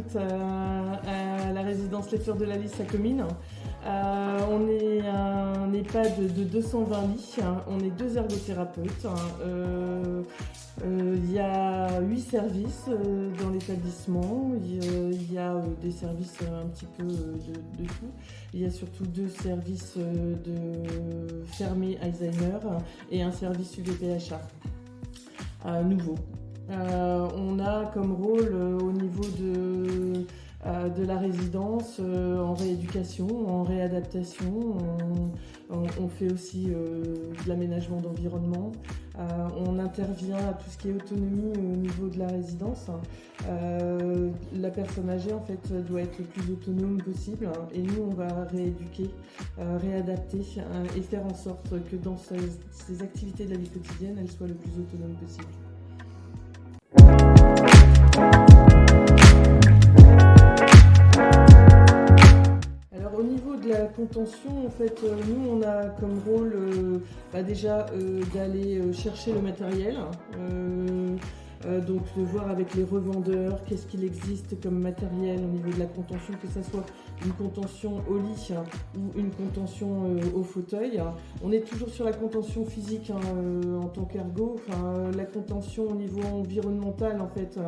toutes à la résidence Les Fleurs de la Lys à Comines. On est un EHPAD de 220 lits, on est 2 ergothérapeutes. Il y a 8 services dans l'établissement, il y a des services un petit peu de tout. Il y a surtout 2 services de fermé Alzheimer et un service UVPHA nouveau. On a comme rôle au niveau de la résidence en rééducation, en réadaptation. On fait aussi de l'aménagement d'environnement. On intervient à tout ce qui est autonomie au niveau de la résidence. La personne âgée en fait doit être le plus autonome possible et nous on va rééduquer, réadapter et faire en sorte que dans ces activités de la vie quotidienne, elle soit le plus autonome possible. Alors au niveau de la contention, en fait, nous on a comme rôle déjà d'aller chercher le matériel, donc de voir avec les revendeurs qu'est-ce qu'il existe comme matériel au niveau de la contention, que ce soit une contention au lit ou une contention au fauteuil. On est toujours sur la contention physique en tant qu'ergo. La contention au niveau environnemental, en fait,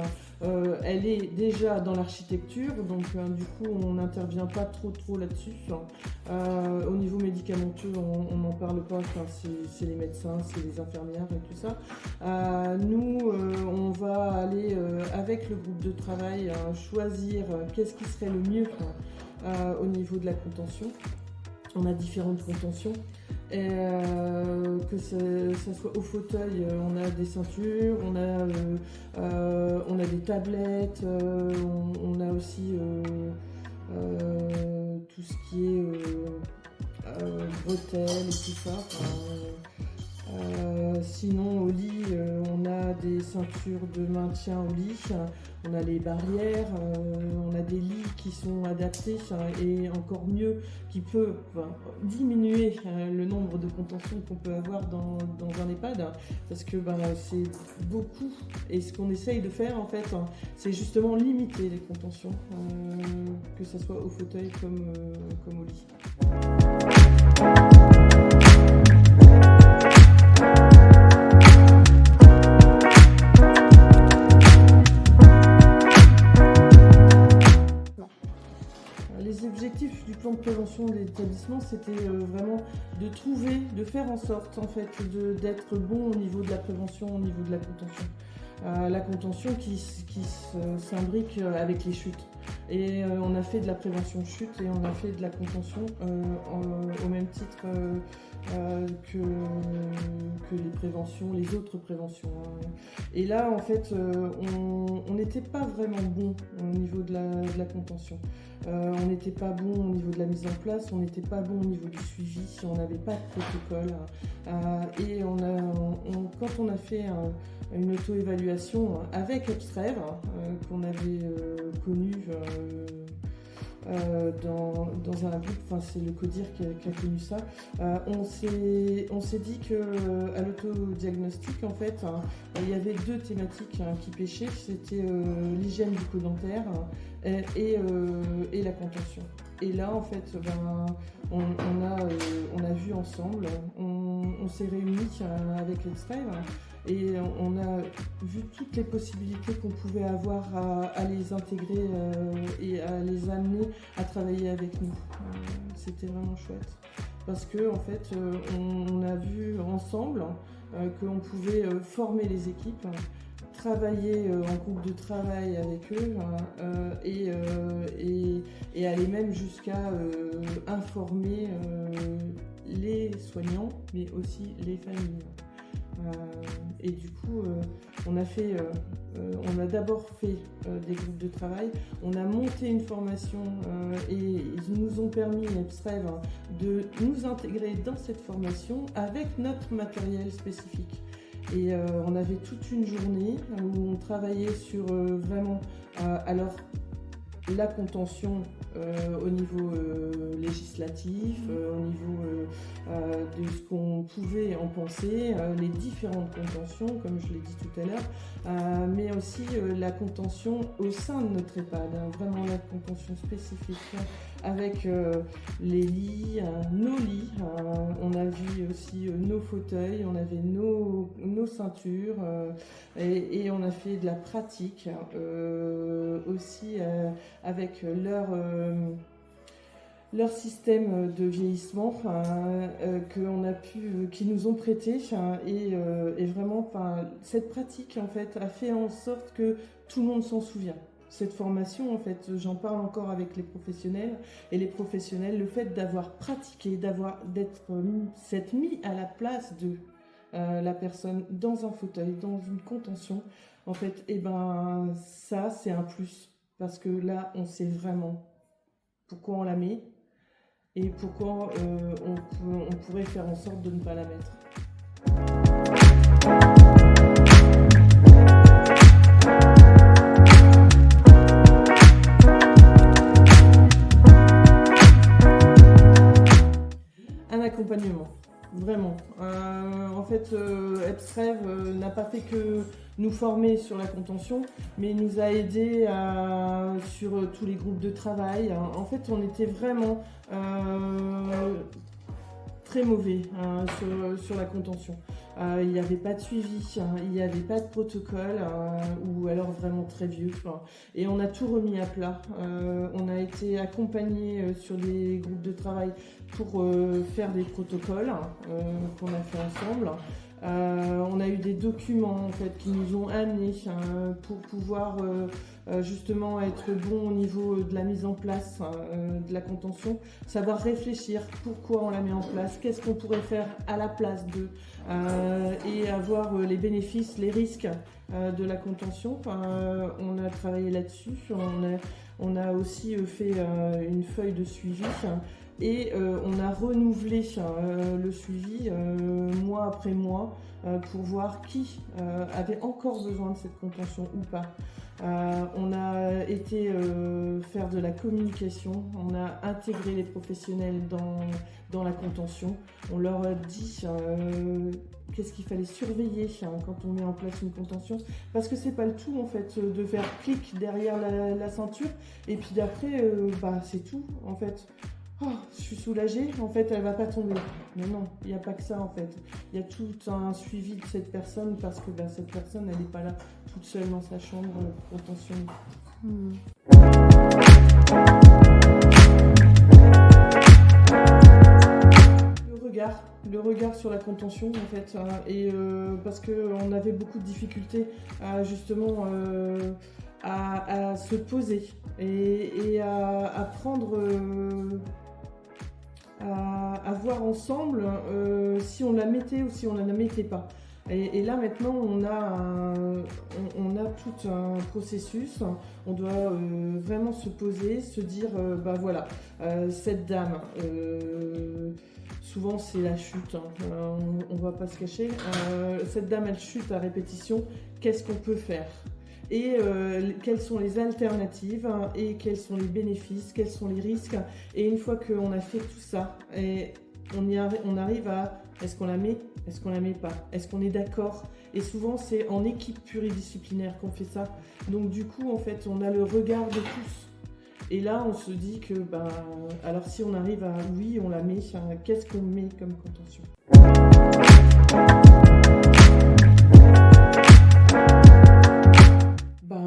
elle est déjà dans l'architecture, donc du coup on n'intervient pas trop là-dessus. Au niveau médicamenteux, on n'en parle pas, c'est les médecins, c'est les infirmières et tout ça. Nous, on va aller avec le groupe de travail choisir qu'est-ce qui serait le mieux au niveau de la contention. On a différentes contentions. Que ça soit au fauteuil, on a des ceintures, on a des tablettes, on a aussi tout ce qui est bretelles et tout ça. Sinon au lit, on a des ceintures de maintien au lit, on a les barrières, on a des lits qui sont adaptés et encore mieux qui peut diminuer le nombre de contentions qu'on peut avoir dans un EHPAD, parce que c'est beaucoup, et ce qu'on essaye de faire en fait, c'est justement limiter les contentions, que ce soit au fauteuil comme au lit. Les objectifs du plan de prévention de l'établissement, c'était vraiment de faire en sorte en fait d'être bon au niveau de la prévention, au niveau de la contention. La contention qui s'imbrique avec les chutes. Et on a fait de la prévention chute et on a fait de la contention au même titre que les autres préventions. Et là, en fait, on n'était pas vraiment bon au niveau de la contention. On n'était pas bon au niveau de la mise en place, on n'était pas bon au niveau du suivi, on n'avait pas de protocole. Et quand on a fait une auto-évaluation avec Abstraire, qu'on avait connu dans un groupe, c'est le CODIR qui a connu ça, on s'est dit qu'à l'autodiagnostic, en fait, il y avait 2 thématiques qui pêchaient, c'était l'hygiène bucco-dentaire et la contention. Et là, en fait, on a vu ensemble, on s'est réunis avec Abstraire, et on a vu toutes les possibilités qu'on pouvait avoir à les intégrer et à les amener à travailler avec nous. C'était vraiment chouette parce que en fait on a vu ensemble qu'on pouvait former les équipes, travailler en groupe de travail avec eux et aller même jusqu'à informer les soignants mais aussi les familles. Et du coup, on a d'abord fait des groupes de travail, on a monté une formation et ils nous ont permis, Abstraire, de nous intégrer dans cette formation avec notre matériel spécifique. Et on avait toute une journée où on travaillait sur vraiment, alors la contention au niveau législatif, au niveau de ce qu'on pouvait en penser, les différentes contentions, comme je l'ai dit tout à l'heure, mais aussi la contention au sein de notre EHPAD, vraiment la contention spécifique avec les lits, nos lits, on a vu aussi nos fauteuils, on avait nos ceintures et on a fait de la pratique aussi avec leur système de vieillissement qu'ils nous ont prêté et vraiment cette pratique en fait a fait en sorte que tout le monde s'en souvient. Cette formation, en fait, j'en parle encore avec les professionnels et les professionnels, le fait d'avoir pratiqué, s'être mis à la place de la personne dans un fauteuil, dans une contention, en fait, ça c'est un plus parce que là on sait vraiment pourquoi on la met et pourquoi on pourrait faire en sorte de ne pas la mettre. Un accompagnement, vraiment. En fait, EPSREV n'a pas fait que nous former sur la contention, mais il nous a aidés sur tous les groupes de travail. En fait, on était vraiment très mauvais sur la contention. Il n'y avait pas de suivi, il n'y avait pas de protocole, ou alors vraiment très vieux. Et on a tout remis à plat. On a été accompagnés sur les groupes de travail pour faire des protocoles qu'on a fait ensemble. On a eu des documents en fait, qui nous ont amenés pour pouvoir justement être bon au niveau de la mise en place de la contention, savoir réfléchir pourquoi on la met en place, qu'est-ce qu'on pourrait faire à la place d'eux et avoir les bénéfices, les risques de la contention. On a travaillé là-dessus, on a aussi fait une feuille de suivi. Et on a renouvelé le suivi mois après mois pour voir qui avait encore besoin de cette contention ou pas. On a été faire de la communication, on a intégré les professionnels dans la contention. On leur a dit qu'est-ce qu'il fallait surveiller quand on met en place une contention. Parce que c'est pas le tout en fait de faire clic derrière la ceinture et puis d'après c'est tout en fait. Oh, je suis soulagée, en fait elle va pas tomber. Mais non, il n'y a pas que ça en fait. Il y a tout un suivi de cette personne parce que cette personne elle n'est pas là toute seule dans sa chambre contentionnée. Le regard sur la contention en fait, parce qu'on avait beaucoup de difficultés justement à se poser et à prendre... à voir ensemble si on la mettait ou si on ne la mettait pas. Et là maintenant on a tout un processus, on doit vraiment se poser, se dire voilà, cette dame, souvent c'est la chute, on va pas se cacher, cette dame elle chute à répétition, qu'est-ce qu'on peut faire ? Et quelles sont les alternatives et quels sont les bénéfices, quels sont les risques. Et une fois qu'on a fait tout ça, et on arrive à est-ce qu'on la met, est-ce qu'on la met pas, est-ce qu'on est d'accord. Et souvent c'est en équipe pluridisciplinaire qu'on fait ça. Donc du coup en fait on a le regard de tous. Et là on se dit que alors si on arrive à oui on la met, qu'est-ce qu'on met comme contention.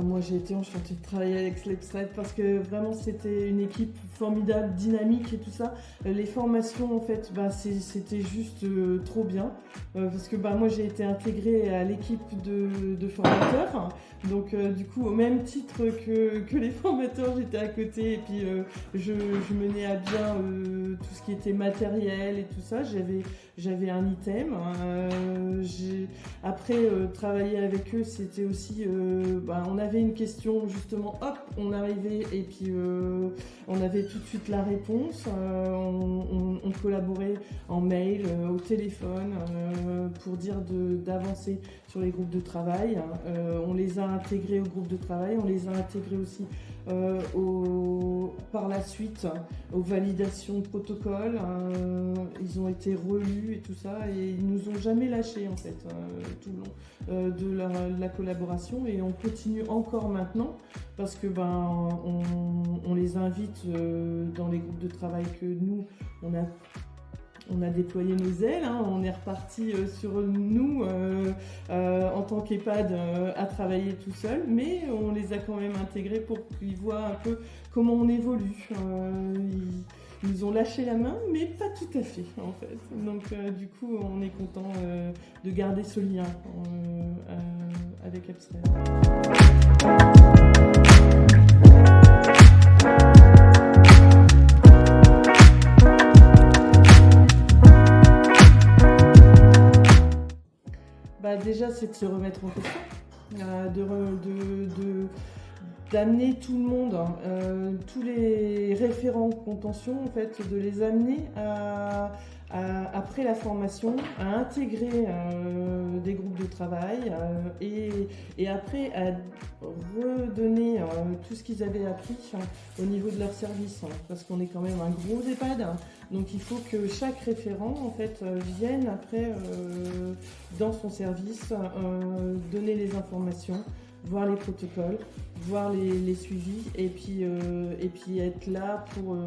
Moi j'ai été enchantée de travailler avec l'EPSREV parce que vraiment c'était une équipe formidable, dynamique et tout ça. Les formations en fait c'était juste trop bien parce que moi j'ai été intégrée à l'équipe de formateurs. Donc du coup au même titre que les formateurs j'étais à côté et puis je menais à bien tout ce qui était matériel et tout ça. J'avais j'avais un item. Après, travailler avec eux, c'était aussi, on avait une question, justement, hop, on arrivait et puis on avait tout de suite la réponse. On collaborait en mail, au téléphone, pour dire d'avancer sur les groupes de travail. On les a intégrés au groupe de travail, on les a intégrés aussi par la suite aux validations de protocole. Ils ont été relus et tout ça, et ils nous ont jamais lâchés en fait tout le long de la collaboration, et on continue encore maintenant parce que on les invite dans les groupes de travail que nous on a déployé nos ailes, on est reparti sur nous en tant qu'EHPAD à travailler tout seul, mais on les a quand même intégrés pour qu'ils voient un peu comment on évolue. Ils nous ont lâché la main, mais pas tout à fait en fait. Donc du coup, on est content de garder ce lien avec Ebstrel. Déjà, c'est de se remettre en question, d'amener tout le monde, tous les référents contention, en fait, de les amener après la formation à intégrer des groupes de travail et après à redonner tout ce qu'ils avaient appris au niveau de leur service, parce qu'on est quand même un gros EHPAD, donc il faut que chaque référent en fait vienne après dans son service donner les informations, voir les protocoles, voir les suivis, et puis être là pour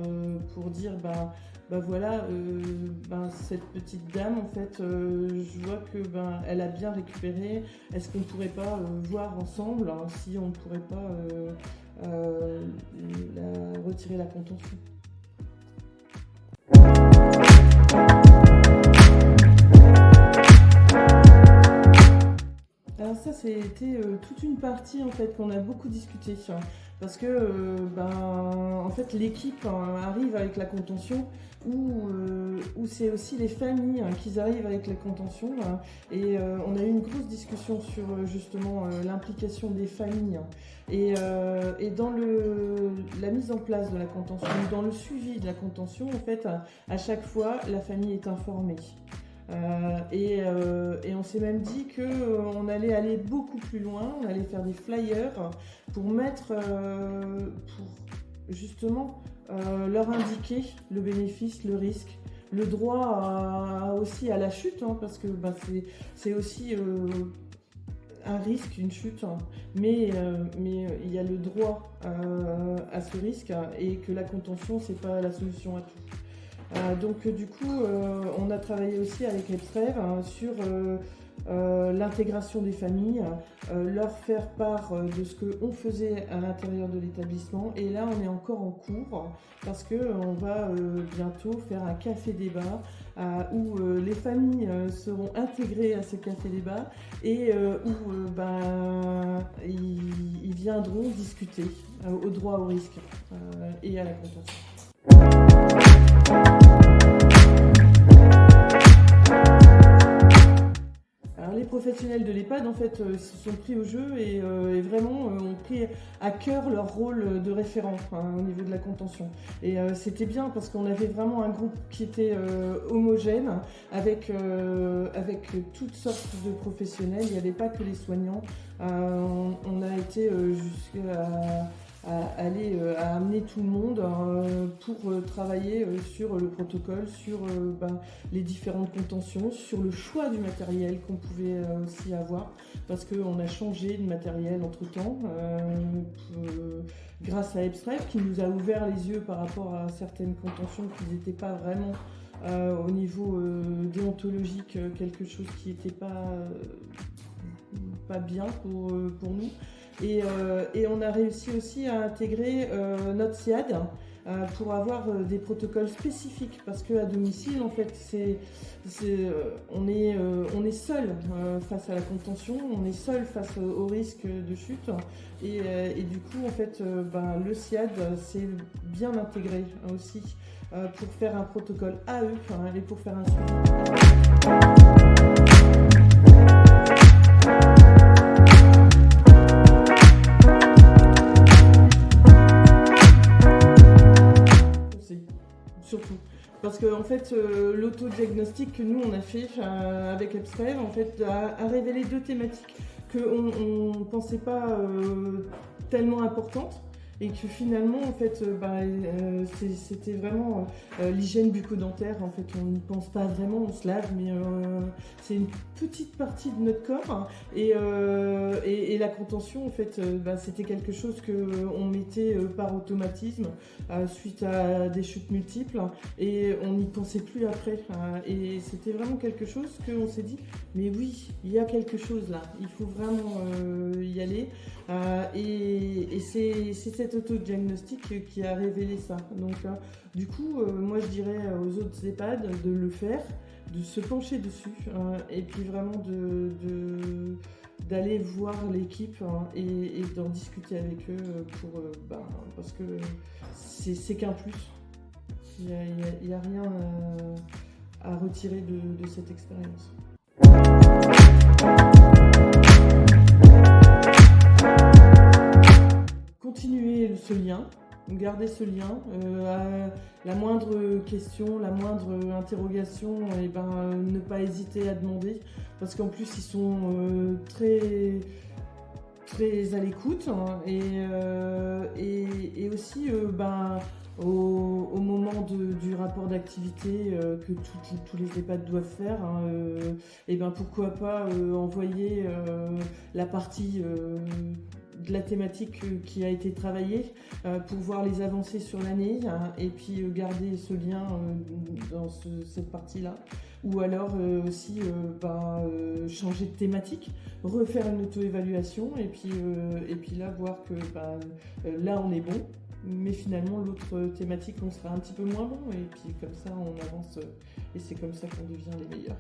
dire voilà, cette petite dame en fait, je vois que elle a bien récupéré. Est-ce qu'on ne pourrait pas voir ensemble si on ne pourrait pas retirer la contention? Alors ça, c'était toute une partie en fait qu'on a beaucoup discuté, parce que en fait l'équipe arrive avec la contention, où c'est aussi les familles qui arrivent avec la contention, et on a eu une grosse discussion sur justement l'implication des familles, et dans la mise en place de la contention, dans le suivi de la contention, en fait, à chaque fois la famille est informée. Et on s'est même dit qu'on allait aller beaucoup plus loin, on allait faire des flyers pour mettre, pour justement leur indiquer le bénéfice, le risque, le droit aussi à la chute, parce que c'est aussi un risque, une chute, mais il y a le droit à ce risque, et que la contention, c'est pas la solution à tout. Donc du coup, on a travaillé aussi avec Ebstrel sur l'intégration des familles, leur faire part de ce qu'on faisait à l'intérieur de l'établissement. Et là, on est encore en cours, parce qu'on va bientôt faire un café-débat où les familles seront intégrées à ce café-débat, et où ils viendront discuter au droit au risque et à la contention. Alors, les professionnels de l'EHPAD en fait se sont pris au jeu et vraiment ont pris à cœur leur rôle de référent au niveau de la contention. Et c'était bien, parce qu'on avait vraiment un groupe qui était homogène, avec toutes sortes de professionnels. Il n'y avait pas que les soignants. On a été jusqu'à à amener tout le monde pour travailler sur le protocole, sur les différentes contentions, sur le choix du matériel qu'on pouvait aussi avoir, parce qu'on a changé de matériel entre-temps grâce à Ebstrel, qui nous a ouvert les yeux par rapport à certaines contentions qui n'étaient pas vraiment au niveau déontologique, quelque chose qui n'était pas bien pour nous. Et on a réussi aussi à intégrer notre SIAD, pour avoir des protocoles spécifiques, parce qu'à domicile, en fait, on est seul face à la contention, on est seul face au risque de chute, et du coup, en fait, le SIAD s'est bien intégré aussi pour faire un protocole à eux et pour faire un suivi. Surtout. Parce que en fait, l'autodiagnostic que nous on a fait avec Absprev en fait, a révélé deux thématiques qu'on ne pensait pas tellement importantes. Et que finalement, en fait, c'était vraiment l'hygiène bucco-dentaire. En fait, on n'y pense pas vraiment, on se lave, mais c'est une petite partie de notre corps. Et la contention, en fait, c'était quelque chose qu'on mettait par automatisme suite à des chutes multiples. Et on n'y pensait plus après. Et c'était vraiment quelque chose qu'on s'est dit, mais oui, il y a quelque chose là. Il faut vraiment y aller. Et c'est cet autodiagnostic qui a révélé ça. Donc, du coup, moi je dirais aux autres EHPAD de le faire, de se pencher dessus, et puis vraiment d'aller voir l'équipe et d'en discuter avec eux parce que c'est qu'un plus. Il n'y a rien à retirer de cette expérience. Continuer ce lien, garder ce lien, la moindre question, la moindre interrogation, ne pas hésiter à demander, parce qu'en plus ils sont très à l'écoute, et aussi au moment du rapport d'activité que tous les EHPAD doivent faire, pourquoi pas envoyer la partie de la thématique qui a été travaillée pour voir les avancées sur l'année, et puis garder ce lien dans cette partie-là. Ou alors aussi changer de thématique, refaire une auto-évaluation, et puis là voir que là on est bon, mais finalement l'autre thématique on sera un petit peu moins bon, et puis comme ça on avance, et c'est comme ça qu'on devient les meilleurs.